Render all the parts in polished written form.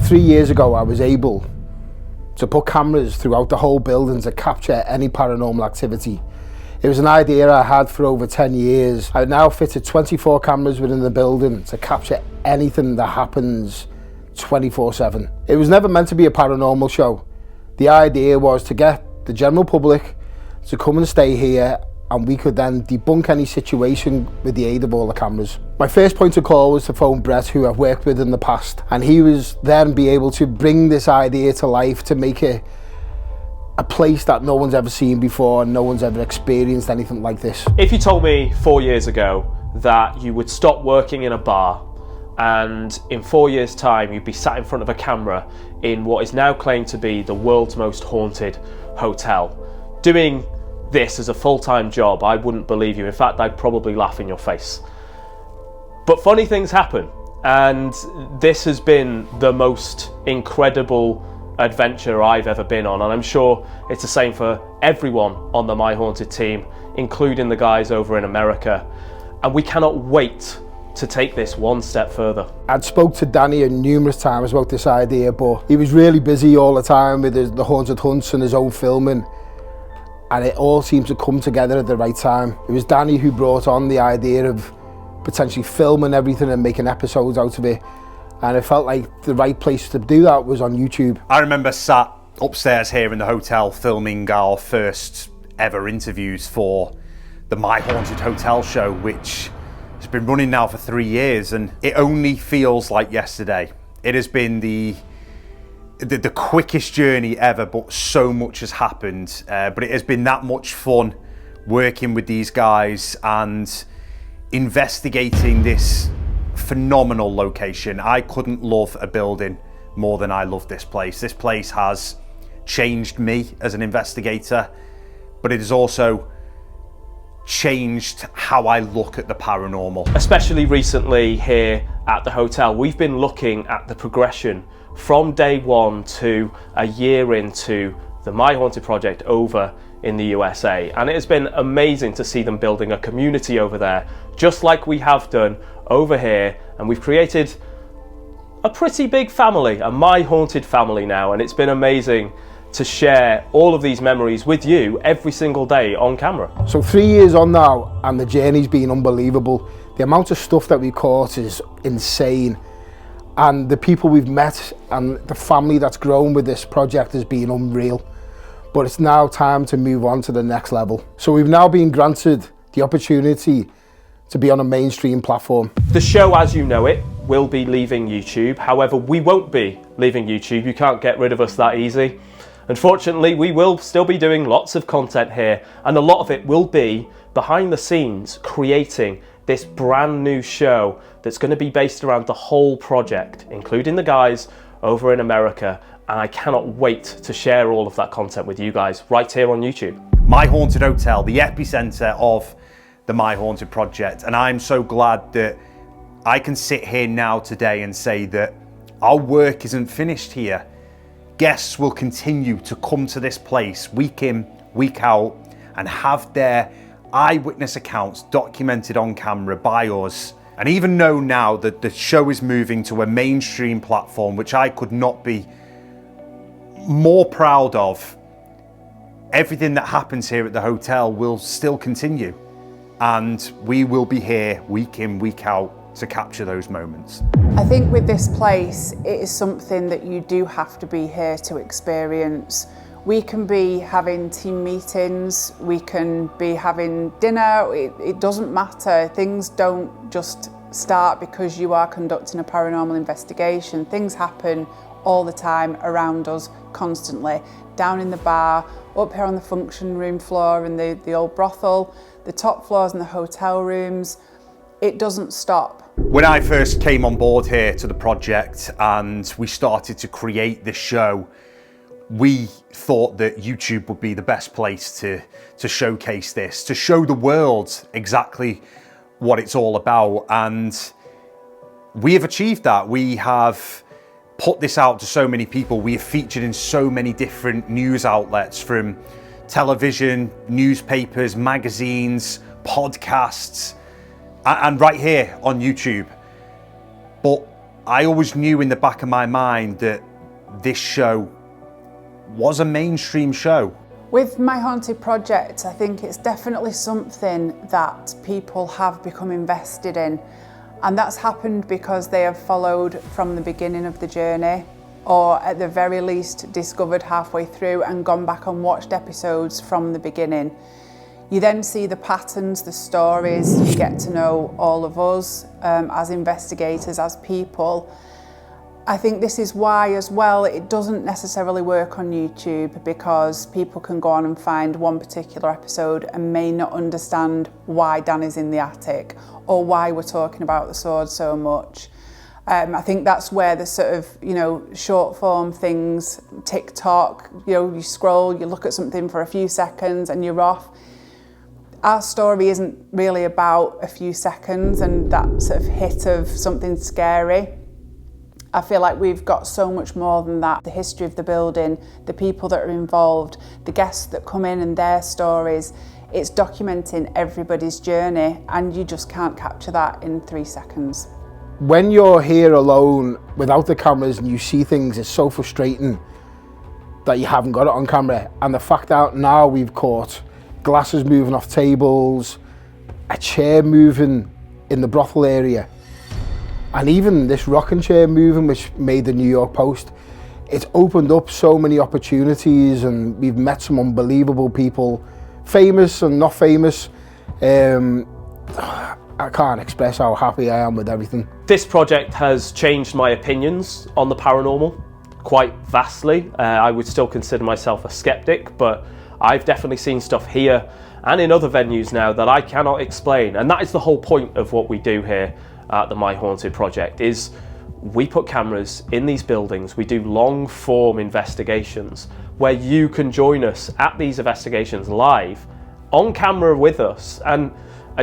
3 years ago, I was able to put cameras throughout the whole building to capture any paranormal activity. It was an idea I had for over 10 years. I now fitted 24 cameras within the building to capture anything that happens 24/7. It was never meant to be a paranormal show. The idea was to get the general public to come and stay here, and we could then debunk any situation with the aid of all the cameras. My first point of call was to phone Brett, who I've worked with in the past, and he was then be able to bring this idea to life to make it a place that no one's ever seen before and no one's ever experienced anything like this. If you told me 4 years ago that you would stop working in a bar and in 4 years' time you'd be sat in front of a camera in what is now claimed to be the world's most haunted hotel, doing this as a full-time job, I wouldn't believe you. In fact, I'd probably laugh in your face. But funny things happen, and this has been the most incredible adventure I've ever been on, and I'm sure it's the same for everyone on the My Haunted team, including the guys over in America, and we cannot wait to take this one step further. I'd spoke to Danny numerous times about this idea, but he was really busy all the time with the Haunted Hunts and his own filming, and it all seemed to come together at the right time. It was Danny who brought on the idea of potentially filming everything and making episodes out of it, and it felt like the right place to do that was on YouTube. I remember sat upstairs here in the hotel filming our first ever interviews for the My Haunted Hotel show, which has been running now for 3 years, and it only feels like yesterday. It has been the quickest journey ever, but so much has happened. But it has been that much fun working with these guys and investigating this phenomenal location. I couldn't love a building more than I love this place. This place has changed me as an investigator, but it has also changed how I look at the paranormal. Especially recently here at the hotel, we've been looking at the progression from day one to a year into the My Haunted project over in the USA, and it has been amazing to see them building a community over there, just like we have done over here, and we've created a pretty big family, a My Haunted family now, and it's been amazing to share all of these memories with you every single day on camera. So 3 years on now, and the journey's been unbelievable. The amount of stuff that we caught is insane, and the people we've met and the family that's grown with this project has been unreal. But it's now time to move on to the next level. So we've now been granted the opportunity to be on a mainstream platform. The show, as you know it, will be leaving YouTube. However, we won't be leaving YouTube. You can't get rid of us that easy. Unfortunately, we will still be doing lots of content here, and a lot of it will be behind the scenes creating this brand new show that's going to be based around the whole project, including the guys over in America, and I cannot wait to share all of that content with you guys right here on YouTube. My Haunted Hotel, the epicenter of the My Haunted project, and I'm so glad that I can sit here now today and say that our work isn't finished here. Guests will continue to come to this place week in, week out, and have their eyewitness accounts documented on camera by us. And even though now that the show is moving to a mainstream platform, which I could not be more proud of, everything that happens here at the hotel will still continue. And we will be here week in, week out to capture those moments. I think with this place, it is something that you do have to be here to experience. We can be having team meetings, we can be having dinner, it doesn't matter. Things don't just start because you are conducting a paranormal investigation. Things happen all the time around us, constantly. Down in the bar, up here on the function room floor in the old brothel, the top floors in the hotel rooms, it doesn't stop. When I first came on board here to the project and we started to create this show, we thought that YouTube would be the best place to showcase this, to show the world exactly what it's all about. And we have achieved that. We have put this out to so many people. We have featured in so many different news outlets, from television, newspapers, magazines, podcasts, and right here on YouTube. But I always knew in the back of my mind that this show was a mainstream show. With My Haunted Project, I think it's definitely something that people have become invested in, and that's happened because they have followed from the beginning of the journey, or at the very least discovered halfway through and gone back and watched episodes from the beginning. You then see the patterns, the stories, you get to know all of us as investigators, as people. I think this is why as well it doesn't necessarily work on YouTube, because people can go on and find one particular episode and may not understand why Danny's in the attic or why we're talking about the sword so much. I think that's where the sort of, short form things, TikTok, you scroll, you look at something for a few seconds and you're off. Our story isn't really about a few seconds and that sort of hit of something scary. I feel like we've got so much more than that. The history of the building, the people that are involved, the guests that come in and their stories. It's documenting everybody's journey and you just can't capture that in 3 seconds. When you're here alone without the cameras and you see things, it's so frustrating that you haven't got it on camera. And the fact that now we've caught glasses moving off tables, a chair moving in the brothel area, and even this rocking chair moving, which made the New York Post, it's opened up so many opportunities and we've met some unbelievable people, famous and not famous. I can't express how happy I am with everything. This project has changed my opinions on the paranormal quite vastly. I would still consider myself a skeptic, but I've definitely seen stuff here and in other venues now that I cannot explain. And that is the whole point of what we do here at the My Haunted Project, is we put cameras in these buildings, we do long form investigations where you can join us at these investigations live on camera with us, and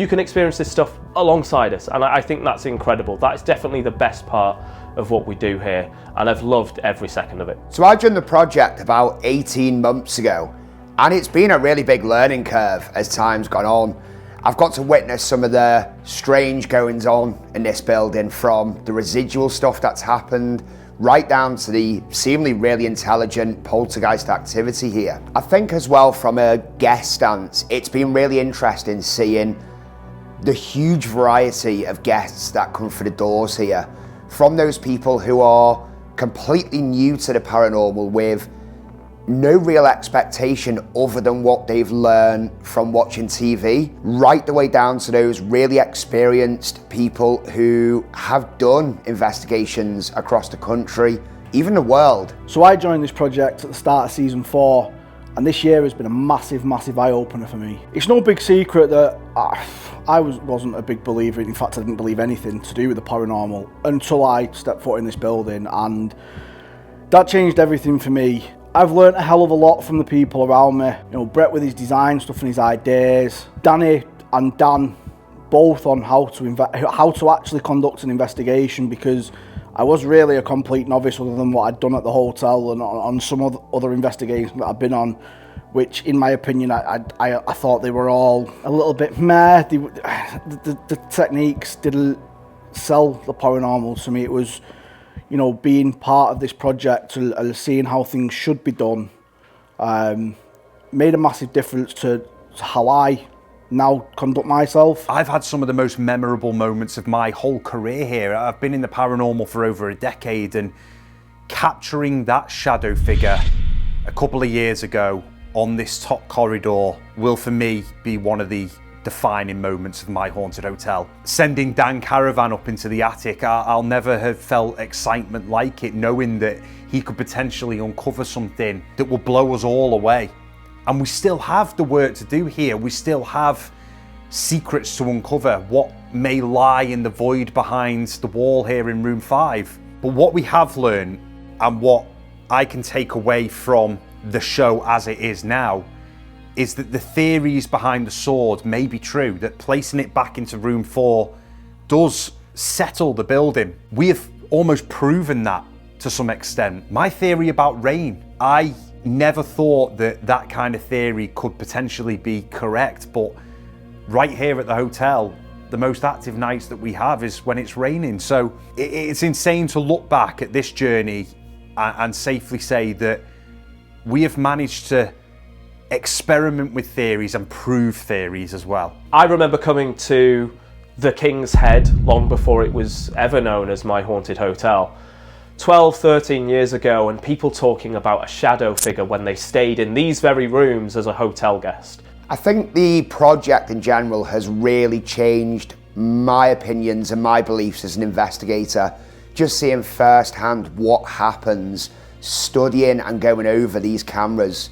you can experience this stuff alongside us. And I think that's incredible. That is definitely the best part of what we do here, and I've loved every second of it. So I joined the project about 18 months ago, and it's been a really big learning curve as time's gone on. I've got to witness some of the strange goings on in this building, from the residual stuff that's happened right down to the seemingly really intelligent poltergeist activity here. I think as well, from a guest stance, it's been really interesting seeing the huge variety of guests that come through the doors here. From those people who are completely new to the paranormal with no real expectation other than what they've learned from watching TV, right the way down to those really experienced people who have done investigations across the country, even the world. So I joined this project at the start of season 4, and this year has been a massive eye-opener for me. It's no big secret that I wasn't a big believer. In fact, I didn't believe anything to do with the paranormal until I stepped foot in this building, and that changed everything for me. I've learnt a hell of a lot from the people around me. Brett with his design stuff and his ideas, Danny and Dan both on how to actually conduct an investigation, because I was really a complete novice other than what I'd done at the hotel and on some other investigations that I've been on, which in my opinion I thought they were all a little bit meh. The techniques didn't sell the paranormal to me. It was, being part of this project and seeing how things should be done made a massive difference to how I now conduct myself. I've had some of the most memorable moments of my whole career here. I've been in the paranormal for over a decade, and capturing that shadow figure a couple of years ago on this top corridor will for me be one of the defining moments of My Haunted Hotel. Sending Dan Caravan up into the attic, I'll never have felt excitement like it, knowing that he could potentially uncover something that will blow us all away. And we still have the work to do here. We still have secrets to uncover, what may lie in the void behind the wall here in room 5. But what we have learned, and what I can take away from the show as it is now, is that the theories behind the sword may be true, that placing it back into room 4 does settle the building. We have almost proven that to some extent. My theory about rain, I never thought that kind of theory could potentially be correct, but right here at the hotel, the most active nights that we have is when it's raining. So it's insane to look back at this journey and safely say that we have managed to experiment with theories and prove theories as well. I remember coming to the King's Head long before it was ever known as My Haunted Hotel. 12, 13 years ago, and people talking about a shadow figure when they stayed in these very rooms as a hotel guest. I think the project in general has really changed my opinions and my beliefs as an investigator. Just seeing firsthand what happens, studying and going over these cameras,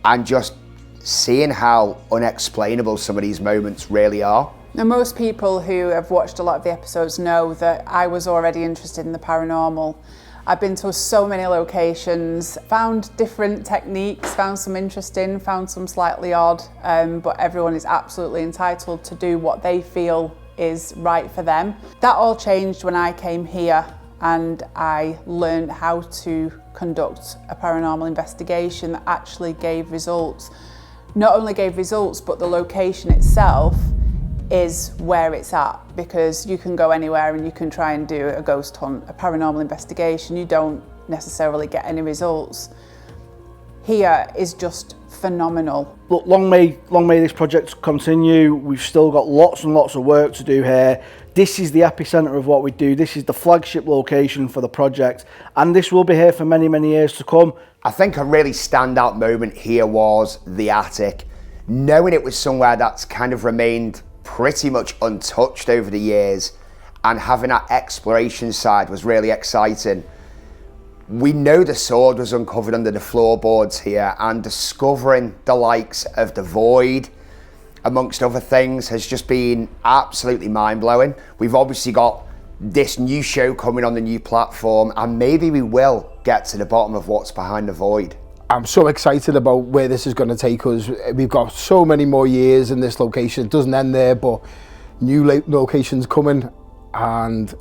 and just seeing how unexplainable some of these moments really are. Now, most people who have watched a lot of the episodes know that I was already interested in the paranormal. I've been to so many locations, found different techniques, found some interesting, found some slightly odd, but everyone is absolutely entitled to do what they feel is right for them. That all changed when I came here and I learned how to conduct a paranormal investigation that actually gave results. Not only gave results, but the location itself is where it's at, because you can go anywhere and you can try and do a ghost hunt, a paranormal investigation. You don't necessarily get any results. Here is just phenomenal. Look, long may this project continue. We've still got lots and lots of work to do here. This is the epicentre of what we do. This is the flagship location for the project, and this will be here for many, many years to come. I think a really standout moment here was the attic. Knowing it was somewhere that's kind of remained pretty much untouched over the years, and having that exploration side was really exciting. We know the sword was uncovered under the floorboards here, and discovering the likes of the void, amongst other things, has just been absolutely mind-blowing. We've obviously got this new show coming on the new platform, and maybe we will get to the bottom of what's behind the void. I'm so excited about where this is going to take us. We've got so many more years in this location. It doesn't end there, but new locations coming, and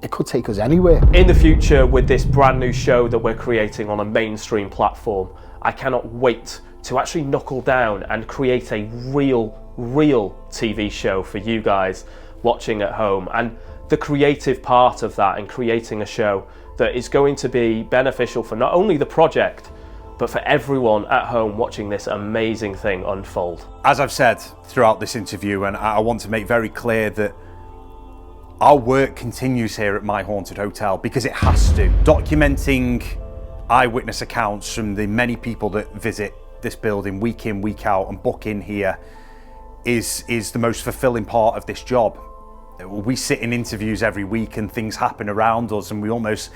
it could take us anywhere. In the future, with this brand new show that we're creating on a mainstream platform, I cannot wait to actually knuckle down and create a real TV show for you guys watching at home. And the creative part of that, and creating a show that is going to be beneficial for not only the project, but for everyone at home watching this amazing thing unfold. As I've said throughout this interview, and I want to make very clear that our work continues here at My Haunted Hotel because it has to. Documenting eyewitness accounts from the many people that visit this building week in, week out, and book in here is the most fulfilling part of this job. We sit in interviews every week and things happen around us and we almost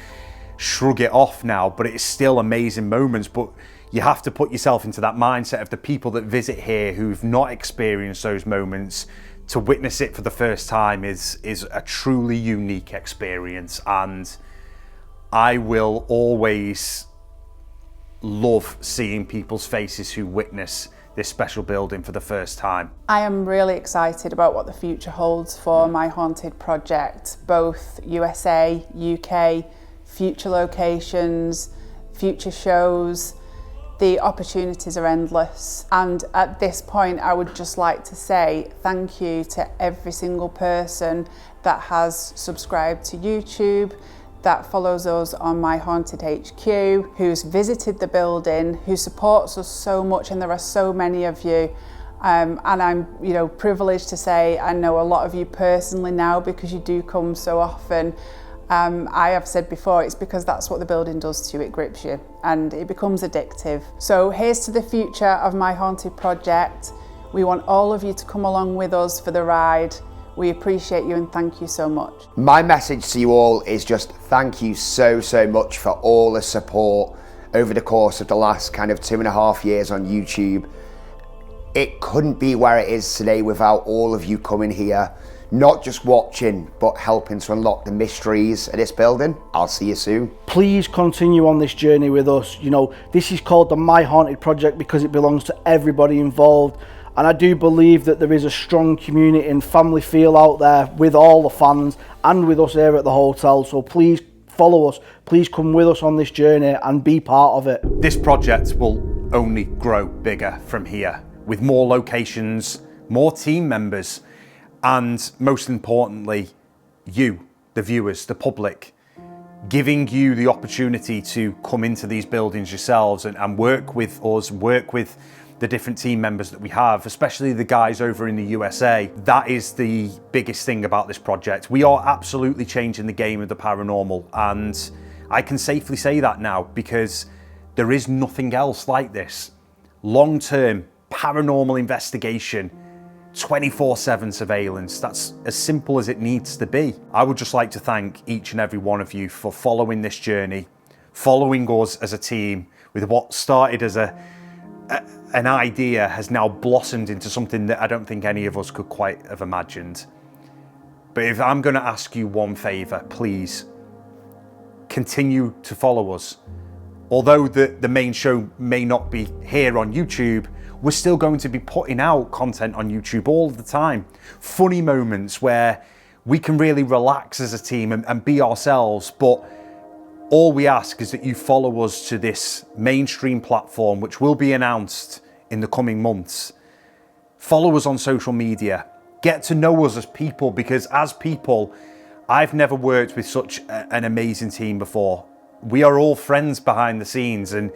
shrug it off now, but it's still amazing moments. But you have to put yourself into that mindset of the people that visit here who've not experienced those moments. To witness it for the first time is a truly unique experience, and I will always love seeing people's faces who witness this special building for the first time. I am really excited about what the future holds for My Haunted project, both USA, UK, future locations, future shows. The opportunities are endless, and at this point I would just like to say thank you to every single person that has subscribed to YouTube, that follows us on My Haunted HQ, who's visited the building, who supports us so much, and there are so many of you. And I'm privileged to say I know a lot of you personally now because you do come so often. I have said before, it's because that's what the building does to you. It grips you and it becomes addictive. So here's to the future of My Haunted project. We want all of you to come along with us for the ride. We appreciate you and thank you so much. My message to you all is just thank you so much for all the support over the course of the last kind of 2.5 years on YouTube. It couldn't be where it is today without all of you coming here, not just watching, but helping to unlock the mysteries of this building. I'll see you soon. Please continue on this journey with us. This is called the My Haunted project because it belongs to everybody involved. And I do believe that there is a strong community and family feel out there with all the fans and with us here at the hotel. So please follow us. Please come with us on this journey and be part of it. This project will only grow bigger from here with more locations, more team members, and most importantly, you, the viewers, the public, giving you the opportunity to come into these buildings yourselves and work with us, work with the different team members that we have, especially the guys over in the USA. That is the biggest thing about this project. We are absolutely changing the game of the paranormal, and I can safely say that now because there is nothing else like this. Long-term paranormal investigation, 24/7 surveillance. That's as simple as it needs to be. I would just like to thank each and every one of you for following this journey, following us as a team with what started as an idea has now blossomed into something that I don't think any of us could quite have imagined. But if I'm going to ask you one favour, please continue to follow us. Although the main show may not be here on YouTube, we're still going to be putting out content on YouTube all the time. Funny moments where we can really relax as a team and be ourselves, but all we ask is that you follow us to this mainstream platform, which will be announced in the coming months. Follow us on social media. Get to know us as people, because as people, I've never worked with such an amazing team before. We are all friends behind the scenes, and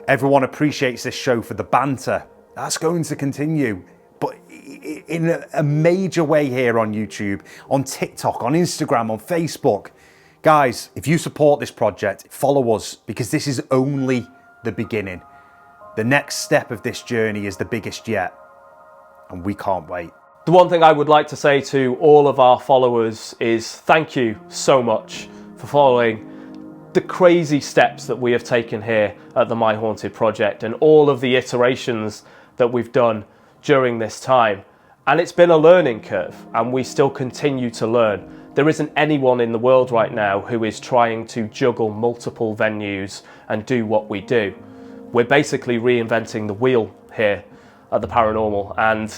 everyone appreciates this show for the banter. That's going to continue, but in a major way here on YouTube, on TikTok, on Instagram, on Facebook. Guys, if you support this project, follow us, because this is only the beginning. The next step of this journey is the biggest yet, and we can't wait. The one thing I would like to say to all of our followers is thank you so much for following the crazy steps that we have taken here at the My Haunted Project and all of the iterations that we've done during this time. And it's been a learning curve, and we still continue to learn. There isn't anyone in the world right now who is trying to juggle multiple venues and do what we do. We're basically reinventing the wheel here at the paranormal, and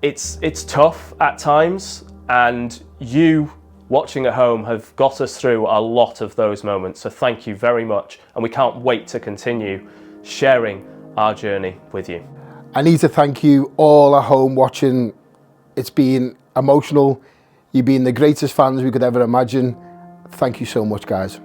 it's tough at times, and you watching at home have got us through a lot of those moments. So thank you very much, and we can't wait to continue sharing our journey with you. I need to thank you all at home watching. It's been emotional. You've been the greatest fans we could ever imagine. Thank you so much, guys.